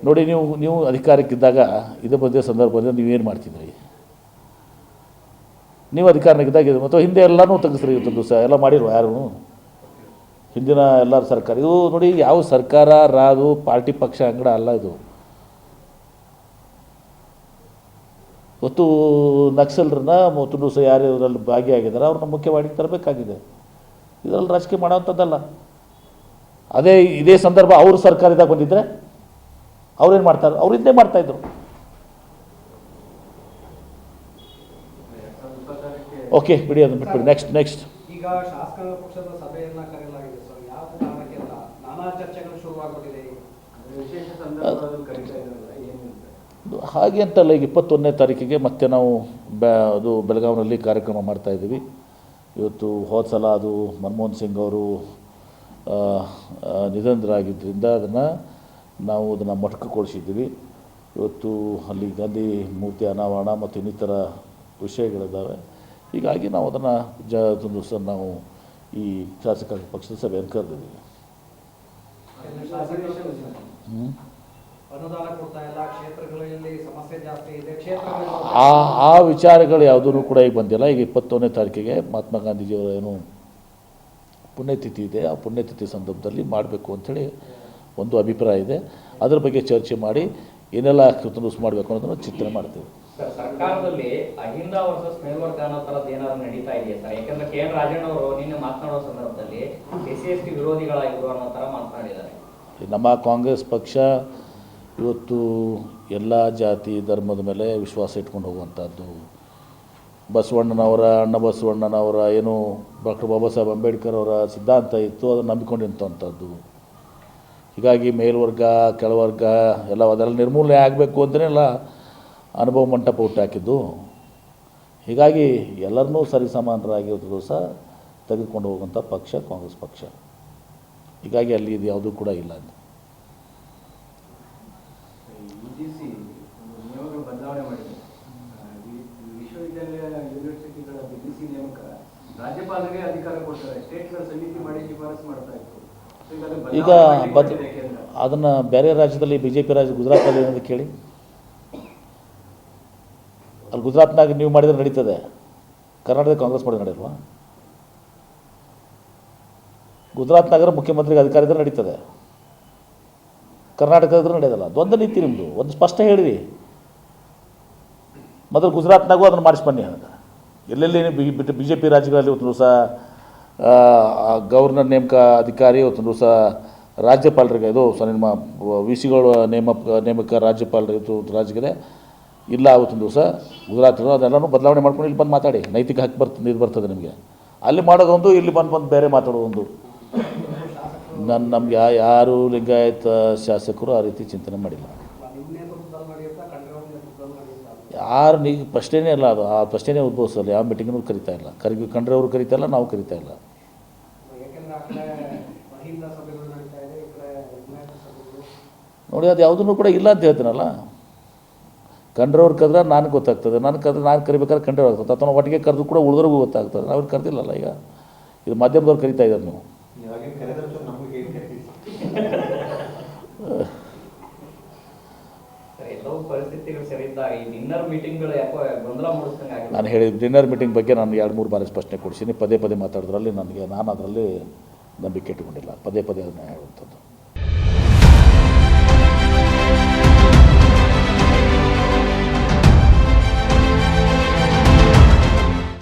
ನೋಡಿ, ನೀವು ಅಧಿಕಾರಕ್ಕಿದ್ದಾಗ ಇದೇ ಬಗ್ಗೆ ಸಂದರ್ಭದಲ್ಲಿ ನೀವೇನು ಮಾಡ್ತಿದ್ರಿ? ನೀವು ಅಧಿಕಾರಕ್ಕಿದ್ದಾಗ ಮತ್ತು ಹಿಂದೆ ಎಲ್ಲನೂ ತೆಗೆಸ್ರಿ, ಇವತ್ತು ಸಹ ಎಲ್ಲ ಮಾಡಿರುವ ಯಾರು ಹಿಂದಿನ ಎಲ್ಲರ ಸರ್ಕಾರ. ಇದು ನೋಡಿ, ಯಾವ ಸರ್ಕಾರ ರಾದು ಪಾರ್ಟಿ ಪಕ್ಷ ಅಂಗಡ ಅಲ್ಲ ಇದು. ಇವತ್ತು ನಕ್ಸಲರನ್ನ ಮತ್ತು ಸಹ ಯಾರು ಇದರಲ್ಲಿ ಭಾಗಿಯಾಗಿದ್ದಾರೆ ಅವ್ರನ್ನ ಮುಖ್ಯವಾಗಿ ತರಬೇಕಾಗಿದೆ. ಇದರಲ್ಲಿ ರಾಜಕೀಯ ಮಾಡೋವಂಥದ್ದಲ್ಲ. ಇದೇ ಸಂದರ್ಭ ಅವ್ರ ಸರ್ಕಾರದಾಗ ಬಂದಿದ್ದರೆ ಅವ್ರೇನು ಮಾಡ್ತಾರೆ? ಅವ್ರು ಹಿಂದೆ ಮಾಡ್ತಾಯಿದ್ರು. ಓಕೆ, ಬಿಡಿ, ಅದನ್ನು ಬಿಟ್ಬಿಡಿ. ನೆಕ್ಸ್ಟ್ ಈಗ ಶಾಸಕಾಂಗ ಪಕ್ಷದ ಸಭೆಯನ್ನ ಕರೆಯಲಾಗಿದೆ ಸರ್. ಯಾವ ಕಾರಣಕ್ಕೆ ಅಂತ ನಾನಾ ಚರ್ಚೆಗಳು ಶುರುವಾಗುತ್ತಿದೆ. ವಿಶೇಷ ಸಂದರ್ಭದಲ್ಲಿ ಕರೀತಾ ಇದ್ದಾರಲ್ಲ, ಏನು ಹಾಗೆ ಅಂತಲ್ಲ. ಈಗ 21ನೇ ತಾರೀಕಿಗೆ ಮತ್ತೆ ನಾವು ಅದು ಬೆಳಗಾವಿನಲ್ಲಿ ಕಾರ್ಯಕ್ರಮ ಮಾಡ್ತಾಯಿದ್ದೀವಿ. ಇವತ್ತು ಹೋದ ಸಲ ಅದು ಮನಮೋಹನ್ ಸಿಂಗ್ ಅವರು ನಿಧನರಾಗಿದ್ದರಿಂದ ನಾವು ಅದನ್ನು ಮೊಟಕುಗೊಳಿಸಿದ್ದೀವಿ. ಇವತ್ತು ಅಲ್ಲಿ ಗಾಂಧಿ ಮೂರ್ತಿ ಅನಾವರಣ ಮತ್ತು ಇನ್ನಿತರ ವಿಷಯಗಳಿದ್ದಾವೆ. ಹೀಗಾಗಿ ನಾವು ಅದನ್ನು ಒಂದು ಸಹ ನಾವು ಈ ಶಾಸಕಾಂಗ ಪಕ್ಷದ ಸಭೆಯನ್ನು ಕರೆದಿದ್ದೀವಿ. ಆ ವಿಚಾರಗಳು ಯಾವುದೂ ಕೂಡ ಈಗ ಬಂದಿಲ್ಲ. ಈಗ 21ನೇ ತಾರೀಕಿಗೆ ಮಹಾತ್ಮ ಗಾಂಧೀಜಿಯವರ ಏನು ಪುಣ್ಯತಿಥಿ ಇದೆ, ಆ ಪುಣ್ಯತಿಥಿ ಸಂದರ್ಭದಲ್ಲಿ ಮಾಡಬೇಕು ಅಂಥೇಳಿ ಒಂದು ಅಭಿಪ್ರಾಯ ಇದೆ. ಅದರ ಬಗ್ಗೆ ಚರ್ಚೆ ಮಾಡಿ ಏನೆಲ್ಲ ಕೃತನಿಸ್ ಮಾಡಬೇಕು ಅನ್ನೋದನ್ನು ಚಿಂತನೆ ಮಾಡ್ತೀವಿ. ಸರ್ಕಾರದಲ್ಲಿ ಅಹಿಂದ ವರ್ಸಸ್ ಮೇಲ್ವರ್ಗ ಅನ್ನೋ ಥರದ್ದು ಏನಾದ್ರು ನಡೀತಾ ಇದೆಯಾ ಸರ್? ಯಾಕಂದ್ರೆ KN ರಾಜಣ್ಣ ಅವರು ನಿನ್ನೆ ಮಾತನಾಡೋ ಸಂದರ್ಭದಲ್ಲಿ SC/ST ವಿರೋಧಿಗಳಾಗಿರುವ ಅನ್ನೋ ಥರ ಮಾತನಾಡಿದ್ದಾರೆ. ನಮ್ಮ ಕಾಂಗ್ರೆಸ್ ಪಕ್ಷ ಇವತ್ತು ಎಲ್ಲ ಜಾತಿ ಧರ್ಮದ ಮೇಲೆ ವಿಶ್ವಾಸ ಇಟ್ಕೊಂಡು ಹೋಗುವಂಥದ್ದು. ಅಣ್ಣ ಬಸವಣ್ಣನವರ ಏನು ಡಾಕ್ಟರ್ ಬಾಬಾ ಸಾಹೇಬ್ ಅಂಬೇಡ್ಕರ್ ಅವರ ಸಿದ್ಧಾಂತ ಇತ್ತು, ಅದನ್ನು ನಂಬಿಕೊಂಡಿರ್ತಂಥದ್ದು. ಹೀಗಾಗಿ ಮೇಲ್ವರ್ಗ ಕೆಳವರ್ಗ ಅದೆಲ್ಲ ನಿರ್ಮೂಲನೆ ಆಗಬೇಕು ಅಂತಲೇ ಎಲ್ಲ ಅನುಭವ ಮಂಟಪ ಹುಟ್ಟಾಕಿದ್ದು. ಹೀಗಾಗಿ ಎಲ್ಲರನ್ನೂ ಸರಿಸಮಾನರಾಗಿ ಸಹ ತೆಗೆದುಕೊಂಡು ಹೋಗುವಂಥ ಪಕ್ಷ ಕಾಂಗ್ರೆಸ್ ಪಕ್ಷ. ಹೀಗಾಗಿ ಅಲ್ಲಿ ಇದು ಯಾವುದೂ ಕೂಡ ಇಲ್ಲ ಅಂತ. ಬದಲಾವಣೆ ಮಾಡಿದೆ. ವಿಶ್ವವಿದ್ಯಾಲಯ ಯೂನಿವರ್ಸಿಟಿಗಳ BGC ನೇಮಕ ರಾಜ್ಯಪಾಲರಿಗೆ ಅಧಿಕಾರ ಕೊಡ್ತಾರೆ. ಸ್ಟೇಟ್ಗಳ ಸಮಿತಿ ಮಾಡಿ ಶಿಫಾರಸು ಮಾಡ್ತಾ ಇತ್ತು. ಈಗ ಅದನ್ನು ಬೇರೆ ರಾಜ್ಯದಲ್ಲಿ BJP ರಾಜ್ಯ ಗುಜರಾತಲ್ಲಿ ಏನಂತ ಕೇಳಿ. ಅಲ್ಲಿ ಗುಜರಾತ್ನಾಗ ನೀವು ಮಾಡಿದರೆ ನಡೀತದೆ, ಕರ್ನಾಟಕದ ಕಾಂಗ್ರೆಸ್ ಮಾಡಿದ್ರೆ ನಡೆಯಲ್ವಾ? ಗುಜರಾತ್ನಾಗ ಮುಖ್ಯಮಂತ್ರಿಗೆ ಅಧಿಕಾರ ಇದ್ದರೆ ನಡೀತದೆ, ಕರ್ನಾಟಕದ ನಡೆಯೋದಲ್ಲ. ದ್ವಂದ್ವ ನೀತಿ ನಿಮ್ಮದು. ಒಂದು ಸ್ಪಷ್ಟ ಹೇಳಿರಿ. ಮೊದಲು ಗುಜರಾತ್ನಾಗೂ ಅದನ್ನು ಮಾಡಿಸ್ಬನ್ನಿ. ಎಲ್ಲೆಲ್ಲಿ BJP ರಾಜ್ಯಗಳಲ್ಲಿ ಇವತ್ತು ಸಹ ಗವರ್ನರ್ ನೇಮಕ ಅಧಿಕಾರಿ, ಇವತ್ತು ಸಹ ರಾಜ್ಯಪಾಲರಿಗೆ ಇದು ನಿಮ್ಮ VCಗಳ ನೇಮಕ ರಾಜ್ಯಪಾಲರಿಗೆ ರಾಜ್ಯಗಿದೆ ಇಲ್ಲ. ಅವತ್ತೊಂದು ದಿವಸ ಗುಜರಾತ್ ಅದೆಲ್ಲನೂ ಬದಲಾವಣೆ ಮಾಡ್ಕೊಂಡು ಇಲ್ಲಿ ಬಂದು ಮಾತಾಡಿ. ನೈತಿಕ ಹಕ್ಕು ಬರ್ತದೆ ನಿಮಗೆ. ಅಲ್ಲಿ ಮಾಡೋದೊಂದು, ಇಲ್ಲಿ ಬಂದು ಬೇರೆ ಮಾತಾಡೋದೊಂದು. ನಮಗೆ ಯಾರು ಲಿಂಗಾಯತ ಶಾಸಕರು ಆ ರೀತಿ ಚಿಂತನೆ ಮಾಡಿಲ್ಲ. ಯಾರು ನೀವು ಪ್ರಶ್ನೆನೇ ಇಲ್ಲ. ಅದು ಆ ಪ್ರಶ್ನೆನೇ ಉದ್ಭವಿಸಲ್ಲ. ಯಾವ ಮೀಟಿಂಗ್ನೂ ಕರಿತಾ ಇಲ್ಲ. ಕಂಡ್ರೆ ಅವರು ಕರಿತಾ ಇಲ್ಲ, ನಾವು ಕರಿತಾ ಇಲ್ಲ. ನೋಡಿ, ಅದು ಯಾವುದೂ ಕೂಡ ಇಲ್ಲ ಅಂತ ಹೇಳ್ತೀನಲ್ಲ. ಕಂಡ್ರವ್ರು ಕರೆದ್ರೆ ನನಗೆ ಗೊತ್ತಾಗ್ತದೆ, ನಾನು ಕರಿಬೇಕಾದ್ರೆ ಕಂಡ್ರವ್ರು ಆಗ್ತದೆ. ಅಥವಾ ಒಟ್ಟಿಗೆ ಕರೆದು ಕೂಡ ಉಳಿದ್ರಿಗೂ ಗೊತ್ತಾಗ್ತದೆ. ಅವ್ರು ಕರೆದಿಲ್ಲಲ್ಲ. ಈಗ ಇದು ಮಾಧ್ಯಮದವ್ರು ಕರಿತಾ ಇದ್ದಾರೆ. ನೀವು ನಾನು ಹೇಳಿದ ಡಿನ್ನರ್ ಮೀಟಿಂಗ್ ಬಗ್ಗೆ ನಾನು 2-3 ಬಾರಿ ಸ್ಪಷ್ಟನೆ ಕೊಡಿಸಿನಿ. ಪದೇ ಮಾತಾಡಿದ್ರಲ್ಲಿ ನಾನು ಅದರಲ್ಲಿ ನಂಬಿಕೆ ಇಟ್ಟುಕೊಂಡಿಲ್ಲ. ಪದೇ ಅದನ್ನು ಹೇಳುವಂಥದ್ದು.